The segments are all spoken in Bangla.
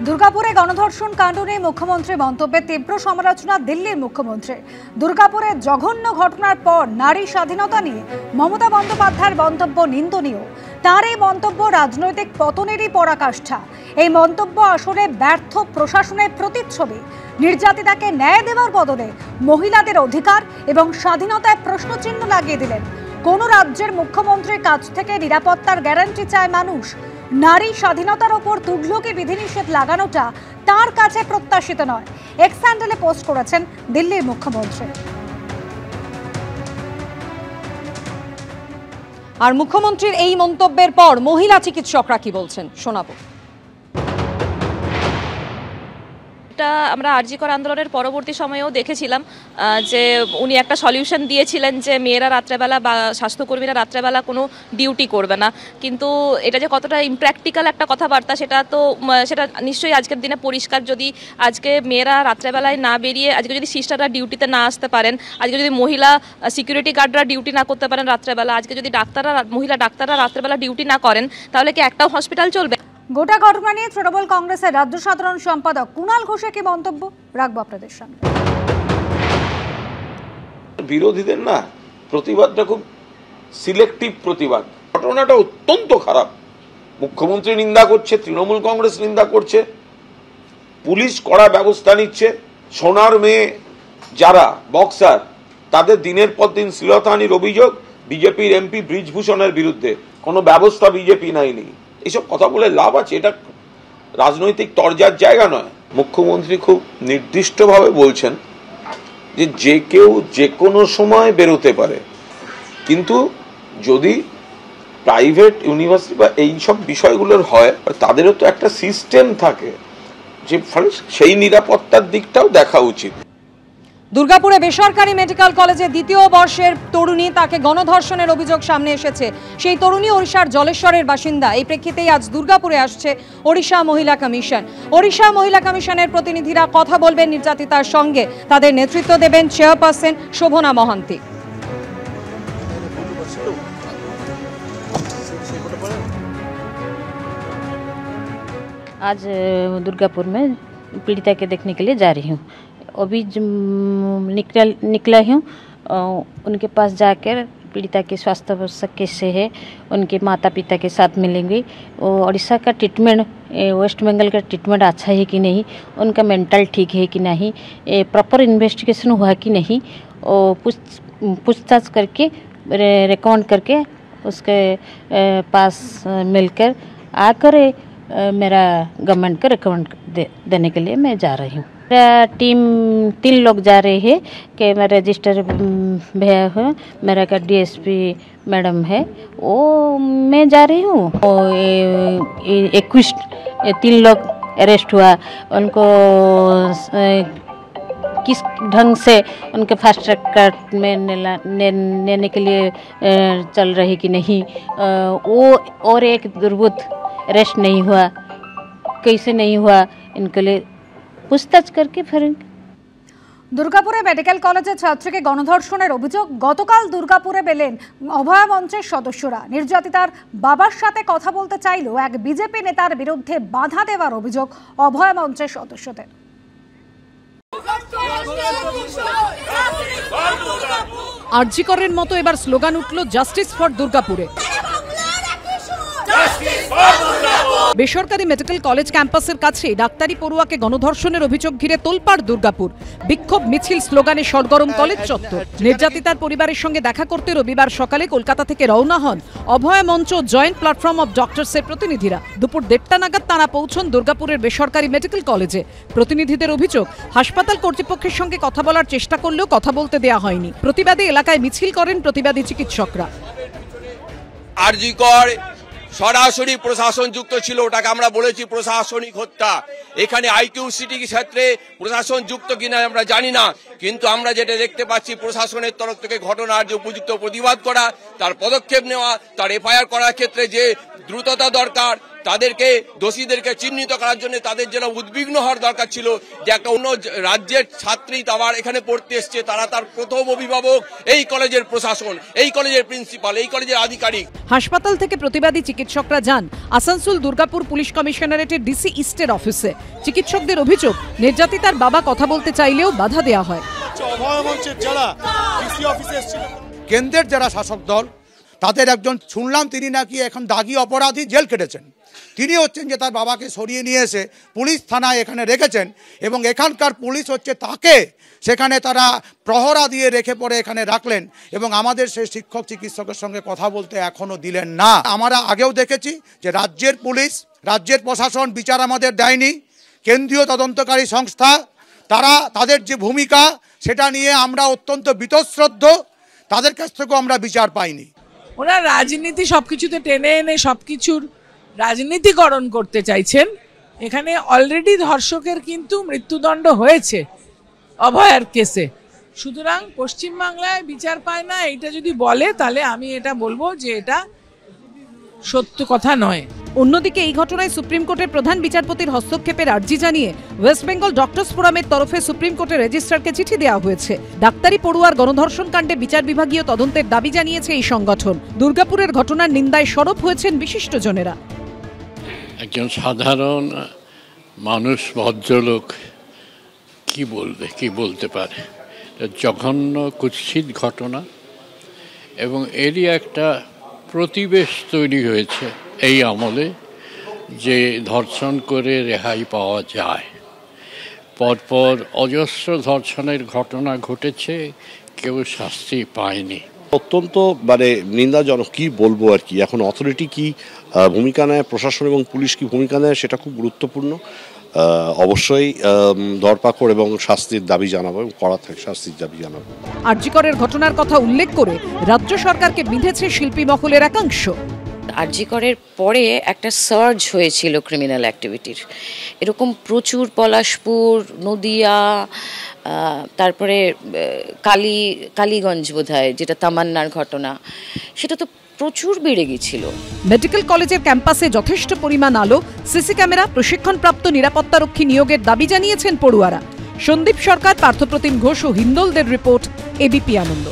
দুর্গাপুরে গণধর্ষণ কাণ্ড নিয়ে মুখ্যমন্ত্রীর মন্তব্যে তীব্র সমালোচনা দিল্লির মুখ্যমন্ত্রী। দুর্গাপুরে জঘন্য ঘটনার পর নারী স্বাধীনতা নিয়ে মমতা বন্দ্যোপাধ্যায়ের মন্তব্য নিন্দনীয়। তার এই মন্তব্য রাজনৈতিক পতনেরই পরাকাষ্ঠা। এই মন্তব্য আসলে ব্যর্থ প্রশাসনের প্রতিচ্ছবি। নির্যাতিতাকে ন্যায় দেওয়ার বদলে মহিলাদের অধিকার এবং স্বাধীনতায় প্রশ্নচিহ্ন লাগিয়ে দিলেন। কোন রাজ্যের মুখ্যমন্ত্রীর কাছ থেকে নিরাপত্তার গ্যারান্টি চায় মানুষ। নারী স্বাধীনতার ওপর তুঘলকি বিধিনিষেধ লাগানোটা তার কাছে প্রত্যাশিত নয়। এক্স হ্যান্ডেলে পোস্ট করেছেন দিল্লির মুখ্যমন্ত্রী। আর মুখ্যমন্ত্রীর এই মন্তব্যের পর মহিলা চিকিৎসকরা কি বলছেন শোনাবো। আমরা আরজি কর আন্দোলনের পরবর্তী সময়েও দেখেছিলাম যে উনি একটা সলিউশন দিয়েছিলেন যে মেয়েরা রাত্রেবেলা বা স্বাস্থ্যকর্মীরা রাত্রেবেলা কোনো ডিউটি করবে না, কিন্তু এটা যে কতটা ইমপ্র্যাকটিক্যাল একটা কথাবার্তা সেটা নিশ্চয়ই আজকের দিনে পরিষ্কার। যদি আজকে মেয়েরা রাত্রেবেলায় না বেরিয়ে, আজকে যদি সিস্টাররা ডিউটিতে না আসতে পারেন, আজকে যদি মহিলা সিকিউরিটি গার্ডরা ডিউটি না করতে পারেন রাত্রেবেলা, আজকে যদি মহিলা ডাক্তাররা রাত্রেবেলা ডিউটি না করেন, তাহলে কি একটাও হসপিটাল চলবে? গোটা ঘটনা নিয়ে তৃণমূল কংগ্রেসের রাজ্য সাধারণ সম্পাদক কুণাল ঘোষের কি মন্তব্য রাখবো আপনাদের সামনে। বিরোধীদের না প্রতিবাদটা খুব সিলেক্টিভ প্রতিবাদ। ঘটনাটা অত্যন্ত খারাপ। মুখ্যমন্ত্রী নিন্দা করছে, তৃণমূল কংগ্রেস নিন্দা করছে, পুলিশ কড়া ব্যবস্থা নিচ্ছে। সোনার মেয়ে যারা বক্সার তাদের দিনের পর দিন শ্লীলতাহানির অভিযোগ বিজেপির এমপি ব্রিজভূষণের বিরুদ্ধে, কোনো ব্যবস্থা বিজেপি নেয়নি। এইসব কথা বলে লাভ আছে? এটা রাজনৈতিক তরজার জায়গা নয়। মুখ্যমন্ত্রী খুব নির্দিষ্টভাবে বলছেন যে যে কেউ যে কোনো সময় বেরোতে পারে, কিন্তু যদি প্রাইভেট ইউনিভার্সিটি বা এইসব বিষয়গুলোর হয় তাদেরও তো একটা সিস্টেম থাকে, যে ফলে সেই নিরাপত্তার দিকটাও দেখা উচিত। দুর্গাপুরে বেসরকারি মেডিকেল কলেজে দ্বিতীয় বর্ষের তরুণী, তাকে গণধর্ষণের অভিযোগ সামনে এসেছে। সেই তরুণী ওড়িশার জলেশ্বরের বাসিন্দা। এই প্রেক্ষিতেই আজ দুর্গাপুরে আসছে ওড়িশা মহিলা কমিশন। ওড়িশা মহিলা কমিশনের প্রতিনিধিরা কথা বলবেন নির্যাতিতার সঙ্গে। তাদের নেতৃত্ব দেবেন চেয়ারপারসন শোভনা মহান্তি। आज दुर्गापुर में पीड़िता के देखने के लिए जा रही हूँ। अभी निकला हूँ, उनके पास जाकर पीड़िता के स्वास्थ्य अवस्था कैसे है, उनके माता पिता के साथ मिलेंगे। उड़ीसा का ट्रीटमेंट, वेस्ट बंगाल का ट्रीटमेंट अच्छा है कि नहीं, उनका मेंटल ठीक है कि नहीं, प्रॉपर इन्वेस्टिगेशन हुआ कि नहीं, और पूछताछ करके रिकमेंड करके उसके पास मिलकर आकर मेरा गवर्नमेंट को रिकमेंड देने के लिए मैं जा रही हूँ। मेरा टीम 3 लोग जा रहे हैं कि मैं रजिस्टर भैया है, मेरा का डीएसपी मैडम है, वो मैं जा रही हूँ। 3 लोग अरेस्ट हुआ, उनको किस ढंग से उनके फास्ट ट्रैक कोर्ट में लेने के लिए चल रही कि नहीं, वो और एक दुर्बुत अरेस्ट नहीं हुआ, कैसे नहीं हुआ, इनके लिए पूछताछ करके फिर। দুর্গাপুরে মেডিকেল কলেজের ছাত্রীকে গণধর্ষণের অভিযোগ গতকাল দুর্গাপুরে পেলেন অভয়া মঞ্চের সদস্যরা। নির্যাতিতার বাবার সাথে কথা বলতে চাইলেও এক বিজেপি নেতার বিরুদ্ধে বাধা দেওয়ার অভিযোগ অভয়া মঞ্চের সদস্যদের। আরজি করের মতো এবার স্লোগান উঠল জাস্টিস ফর দুর্গাপুরে। বেসরকারি মেডিকেল কলেজ ক্যাম্পাসের কাছে ডাক্তারি পড়ুয়াকে গণধর্ষণের অভিযোগ ঘিরে তোলপাড় দুর্গাপুর। বিক্ষোভ মিছিল, স্লোগানে সরগরম কলেজ চত্বর। নির্যাতিতার পরিবারের সঙ্গে দেখা করতে রবিবার সকালে কলকাতা থেকে রওনা হন অভয়া মঞ্চ জয়েন্ট প্ল্যাটফর্ম অব ডক্টরসের প্রতিনিধিরা। দুপুর 1:30 নাগাদ তাঁরা পৌঁছন দুর্গাপুরের বেসরকারি মেডিকেল কলেজে। প্রতিনিধিদের অভিযোগ, হাসপাতাল কর্তৃপক্ষের সঙ্গে কথা বলার চেষ্টা করলেও কথা বলতে দেওয়া হয়নি। প্রতিবাদে এলাকায় মিছিল করেন প্রতিবাদী চিকিৎসকরা। আরজি কর সরাসরি প্রশাসন যুক্ত ছিল, ওটাকে আমরা বলেছি প্রশাসনিক হত্যা। এখানে আইকিউ সিটি ক্ষেত্রে প্রশাসন যুক্ত কিনা আমরা জানি না, কিন্তু আমরা যেটা দেখতে পাচ্ছি প্রশাসনের তরফ থেকে ঘটনার যে উপযুক্ত প্রতিবাদ করা, তার পদক্ষেপ নেওয়া, তার এফআইআর করার ক্ষেত্রে যে দ্রুততা দরকার, তাদেরকে দোষীদেরকে চিহ্নিত করার জন্য তাদের যেন উদ্বিগ্ন হওয়ার দরকার ছিল যে একটা অন্য রাজ্যের ছাত্রী আবার এখানে পড়তে এসছে, তারা তার প্রথম অভিভাবক এই কলেজের প্রশাসন, এই কলেজের প্রিন্সিপাল, এই কলেজের আধিকারিক। হাসপাতাল থেকে প্রতিবাদী চিকিৎসকরা যান আসানসোল দুর্গাপুর পুলিশ কমিশনারেটের ডিসি ইস্টের অফিসে। চিকিৎসকদের অভিযোগ, নির্যাতিতার বাবা কথা বলতে চাইলেও বাধা দেওয়া হয়। কেন্দ্রের যারা শাসক দল তাদের একজন শুনলাম তিনি নাকি এখন দাগি অপরাধী জেল কেটেছেন। তিনি হচ্ছেন যে তার বাবাকে সরিয়ে নিয়ে এসে পুলিশ থানায় এখানে রেখেছেন এবং এখানকার পুলিশ হচ্ছে তাকে সেখানে তারা প্রহরা দিয়ে রেখে পরে এখানে রাখলেন এবং আমাদের সেই শিক্ষক চিকিৎসকের সঙ্গে কথা বলতে এখনও দিলেন না। আমরা আগেও দেখেছি যে রাজ্যের পুলিশ, রাজ্যের প্রশাসন বিচার আমাদের দেয়নি। কেন্দ্রীয় তদন্তকারী সংস্থা তারা তাদের যে ভূমিকা সেটা নিয়ে আমরা অত্যন্ত বীতশ্রদ্ধ, তাদের কাছ থেকেও আমরা বিচার পাইনি। ওনার রাজনীতি সবকিছুতে টেনে এনে সবকিছুর রাজনীতিকরণ করতে চাইছেন। এখানে অলরেডি ধর্ষকের কিন্তু মৃত্যুদণ্ড হয়েছে অভয়ার কেসে, সুতরাং পশ্চিমবাংলায় বিচার পায় না এইটা যদি বলে তাহলে আমি এটা বলবো যে এটা সত্য কথা নয়। অন্যদিকে এই ঘটনায় সুপ্রিম কোর্টের প্রধান বিচারপতির হস্তক্ষেপের আর্জি জানিয়ে ওয়েস্ট বেঙ্গল ডক্টরস ফোরামের তরফে সুপ্রিম কোর্টের রেজিস্ট্রারকে চিঠি দেওয়া হয়েছে। ডাক্তারি পড়ুয়ার গণধর্ষণ কাণ্ডে বিচার বিভাগীয় তদন্তের দাবি জানিয়েছে এই সংগঠন। দুর্গাপুরের ঘটনার নিন্দায় সরব হয়েছেন বিশিষ্টজনেরা। একজন সাধারণ মানুষ, ভদ্রলোক কি বলবে, কি বলতে পারে? জঘন্য কুৎসিত ঘটনা এবং এরই একটা প্রতিবেশ তৈরি হয়েছে এই আমলে যে ধর্ষণ করে রেহাই পাওয়া যায়। পরপর অজস্র ধর্ষণের ঘটনা ঘটেছে, কেউ শাস্তি পায়নি। অত্যন্ত নিন্দাজনক, কি বলবো আর কি। এখন অথরিটি কি ভূমিকা নেয়, প্রশাসন এবং পুলিশ কি ভূমিকা নেয়, সেটা খুব গুরুত্বপূর্ণ। অবশ্যই দরপাকড় এবং শাস্তির দাবি জানাবো এবং কড়া থেকে শাস্তির দাবি জানাবো। আরজিকরের ঘটনার কথা উল্লেখ করে রাজ্য সরকারকে বিঁধেছে শিল্পী মহলের একাংশ। আরজিকরের পরে একটা সার্জ হয়েছিল ক্রিমিনাল অ্যাক্টিভিটির, এরকম প্রচুর পলাশপুর, নদিয়া, তারপরে কালীগঞ্জ বোধহয় যেটা তামান্নার ঘটনা, সেটা তো প্রচুর বেড়ে গিয়েছিল। মেডিকেল কলেজের ক্যাম্পাসে যথেষ্ট পরিমাণ আলো, সিসি ক্যামেরা, প্রশিক্ষণপ্রাপ্ত নিরাপত্তারক্ষী নিয়োগের দাবি জানিয়েছেন পড়ুয়ারা। সন্দীপ সরকার, পার্থপ্রতিম ঘোষ ও হিন্দোলদের রিপোর্ট, এবিপি আনন্দ।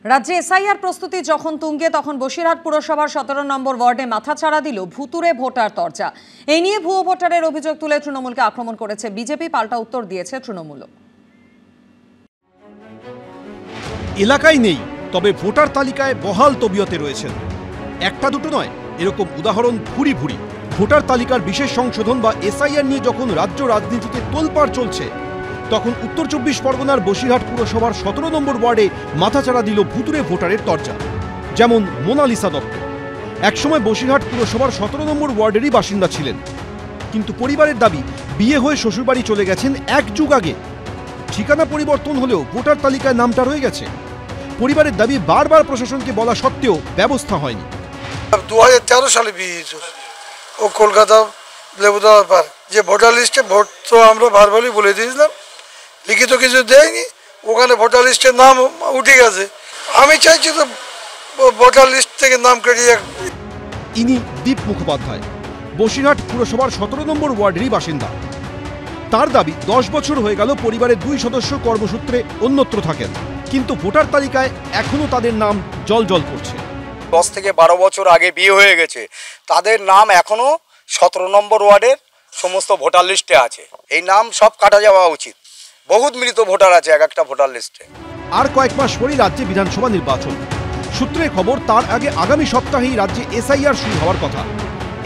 রাজ্যে এসআইআর প্রস্তুতি যখন তুঙ্গে, তখন বসিরহাট পুরসভার 17 নম্বর ওয়ার্ডে মাথাচাড়া দিল ভুতুরে ভোটার তরজা। এই নিয়ে ভুয়ো ভোটারের অভিযোগ তুলে তৃণমূলকে আক্রমণ করেছে বিজেপি, পাল্টা উত্তর দিয়েছে তৃণমূল। এলাকায় নেই, তবে ভোটার তালিকায় বহাল তবিয়তে রয়েছেন। একটা দুটো নয়, এরকম উদাহরণ ভুরি ভুরি। ভোটার তালিকার বিশেষ সংশোধন বা এসআইআর নিয়ে যখন রাজ্য রাজনীতিতে তোলপাড় চলছে, তখন উত্তর 24 পরগনার বসিরহাট পুরসভার 17 নম্বর ওয়ার্ডে মাথাচাড়া দিল ভুতুরে ভোটারের তরজা। যেমন মোনালিসা দত্ত, একসময় বসিরহাট পুরসভার 17 নম্বর ওয়ার্ডেরই বাসিন্দা ছিলেন, কিন্তু পরিবারের দাবি বিয়ে হয়ে শ্বশুরবাড়ি চলে গেছেন 1 যুগ আগে। ঠিকানা পরিবর্তন হলেও ভোটার তালিকায় নামটা রয়ে গেছে। পরিবারের দাবি বারবার প্রশাসনকে বলা সত্ত্বেও ব্যবস্থা হয়নি। 2013 সালে বিয়ে হয়েছে ও কলকাতা লেবুদা ব্যাপার, যে ভোটার লিস্টে ভোট তো আমরা ভারবারই বলে দিয়েছিলাম, লিখিত কিছু দেয়নি, ওখানে ভোটার লিস্টের নাম উঠে গেছে। আমি চাইছি তো ভোটার লিস্ট থেকে নাম কেটে যাক। ইনি দীপ মুখোপাধ্যায়, বসিরহাট পুরসভার 17 নম্বর ওয়ার্ডেরই বাসিন্দা। তার দাবি 10 বছর হয়ে গেল পরিবারের 2 সদস্য কর্মসূত্রে অন্যত্র থাকেন, কিন্তু ভোটার তালিকায় এখনো তাদের নাম জল করছে। 10 থেকে 12 বছর আগে বিয়ে হয়ে গেছে, তাদের নাম এখনো 17 নম্বর ওয়ার্ডের সমস্ত ভোটার লিস্টে আছে। এই নাম সব কাটা যাওয়া উচিত। বহুত মৃত ভোটার আছে এক একটা ভোটার লিস্টে। আর কয়েক মাস পরই রাজ্যে বিধানসভা নির্বাচন। সূত্রের খবর, তার আগে আগামী সপ্তাহেই রাজ্যে এসআইআর শুরু হওয়ার কথা।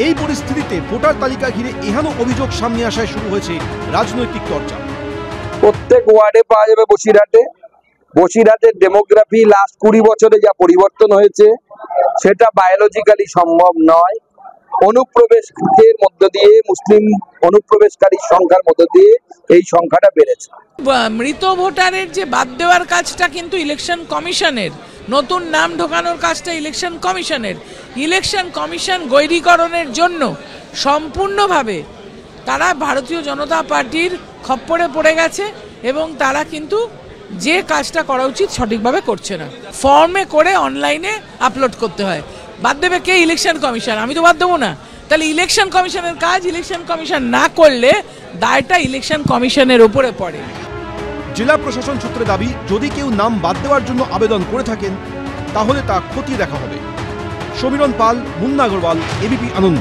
এই পরিস্থিতিতে ভোটার তালিকা ঘিরে এহেন অভিযোগ সামনে আসায় শুরু হয়েছে রাজনৈতিক চর্চা। প্রত্যেক ওয়ার্ডে পাওয়া যাবে বসিরহাটের ডেমোগ্রাফি লাস্ট 20 বছরে যা পরিবর্তন হয়েছে সেটা বায়োলজিক্যালি সম্ভব নয়। অনুপ্রবেশের মধ্য দিয়ে, মুসলিম অনুপ্রবেশকারীর সংখ্যার মধ্য দিয়ে এই সংখ্যাটা বেড়েছে। মৃত ভোটারের যে বাদ দেওয়ার কাজটা কিন্তু ইলেকশন কমিশনের, নতুন নাম ঢোকানোর কাজটা ইলেকশন কমিশনের। ইলেকশন কমিশন গৈরীকরণের জন্য সম্পূর্ণভাবে তারা ভারতীয় জনতা পার্টির খপ্পরে পড়ে গেছে এবং তারা কিন্তু যে কাজটা করা উচিত সঠিকভাবে করছে না। ফর্মে করে অনলাইনে আপলোড করতে হয়, বাদ দেবে কে? Election commission. আমি তো বাদ দেবো না। তাহলে ইলেকশন কমিশনের কাজ, ইলেকশন কমিশন না করলে দায়টা ইলেকশন কমিশনের উপরে পড়ে। জেলা প্রশাসন সূত্রে দাবি, যদি কেউ নাম বাদ দেওয়ার জন্য আবেদন করে থাকেন তাহলে তা খতিয়ে দেখা হবে। সমীরণ পাল, মুন্না আগরওয়াল, এবিপি আনন্দ।